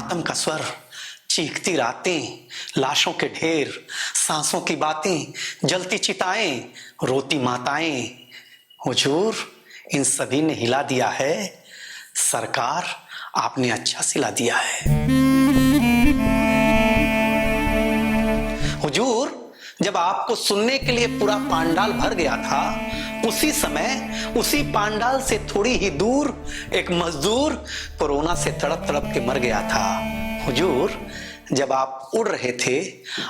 मातम का स्वर, चीखती रातें, लाशों के ढेर, सांसों की बातें, जलती चिताएं, रोती माताएं। हुजूर, इन सभी ने हिला दिया है। सरकार, आपने अच्छा सिला दिया है। हुजूर, जब आपको सुनने के लिए पूरा पांडाल भर गया था, उसी समय उसी पांडाल से थोड़ी ही दूर एक मजदूर कोरोना से तड़प तड़प के मर गया था। हुजूर, जब आप उड़ रहे थे,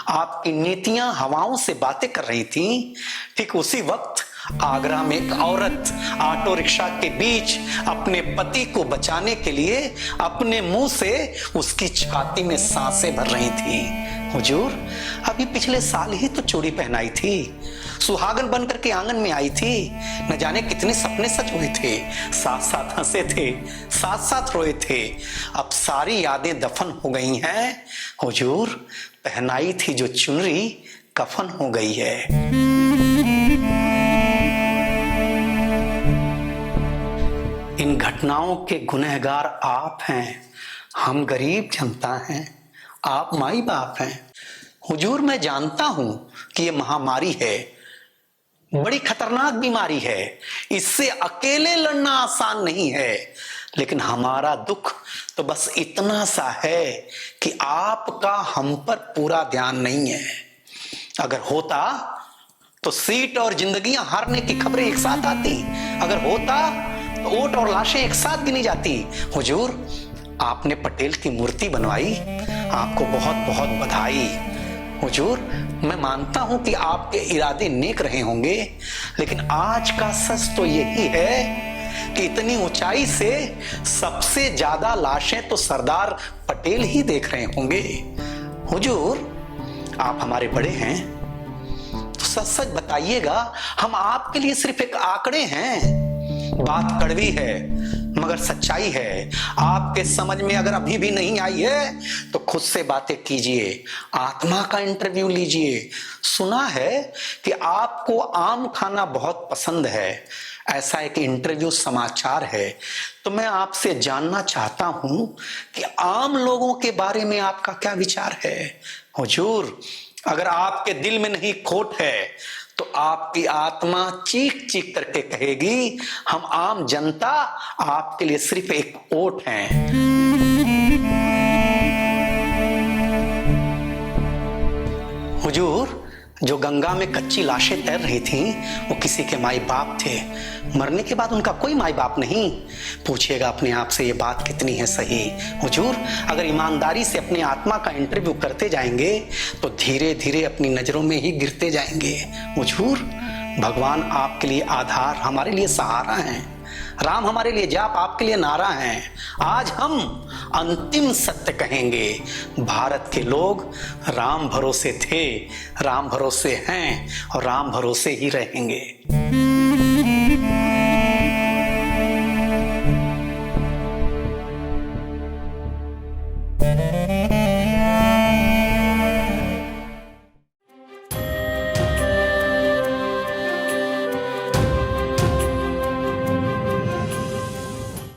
आपकी नीतियां हवाओं से बातें कर रही थीं, ठीक उसी वक्त आगरा में एक औरत ऑटो रिक्शा के बीच अपने पति को बचाने के लिए अपने मुंह से उसकी छाती में सांसें भर रही थी। हुजूर, अभी पिछले साल ही तो चूड़ी पहनाई थी, सुहागन बनकर के आंगन में आई थी। न जाने कितने सपने सच हुए थे, साथ साथ हंसे थे, साथ साथ रोए थे। अब सारी यादें दफन हो गई हैं। हुजूर, पहनाई थी जो चुनरी कफन हो गई है। इन घटनाओं के गुनहगार आप हैं, हम गरीब जनता हैं, आप माई बाप हैं। हुजूर, मैं जानता हूं कि ये महामारी है, बड़ी खतरनाक बीमारी है, इससे अकेले लड़ना आसान नहीं है, लेकिन हमारा दुख तो बस इतना सा है कि आपका हम पर पूरा ध्यान नहीं है। अगर होता तो सीट और जिंदगियां हारने की खबरें एक साथ आती, अगर होता तो ओट और लाशें एक साथ गिनी जाती। हुजूर, आपने पटेल की मूर्ति बनवाई, आपको बहुत बहुत बधाई। हुजूर, मैं मानता हूं कि आपके इरादे नेक रहे होंगे, लेकिन आज का सच तो यही है कि इतनी ऊंचाई से सबसे ज्यादा लाशें तो सरदार पटेल ही देख रहे होंगे। हुजूर, आप हमारे बड़े हैं, तो सच सच बताइएगा, हम आपके लिए सिर्फ एक आंकड़े हैं। बात कड़वी है मगर सच्चाई है। आपके समझ में अगर अभी भी नहीं आई है तो खुद से बातें कीजिए, आत्मा का इंटरव्यू लीजिए। सुना है कि आपको आम खाना बहुत पसंद है, ऐसा एक इंटरव्यू समाचार है। तो मैं आपसे जानना चाहता हूं कि आम लोगों के बारे में आपका क्या विचार है। हुजूर, अगर आपके दिल में नहीं खोट है तो आपकी आत्मा चीख चीख करके कहेगी, हम आम जनता आपके लिए सिर्फ एक वोट हैं। हुजूर, जो गंगा में कच्ची लाशें तैर रही थीं, वो किसी के माई बाप थे। मरने के बाद उनका कोई माई बाप नहीं। पूछिएगा अपने आप से, ये बात कितनी है सही। हुजूर, अगर ईमानदारी से अपनी आत्मा का इंटरव्यू करते जाएंगे तो धीरे धीरे अपनी नजरों में ही गिरते जाएंगे। हुजूर, भगवान आपके लिए आधार, हमारे लिए सहारा हैं। राम हमारे लिए जाप, आपके लिए नारा है। आज हम अंतिम सत्य कहेंगे, भारत के लोग राम भरोसे थे, राम भरोसे हैं और राम भरोसे ही रहेंगे।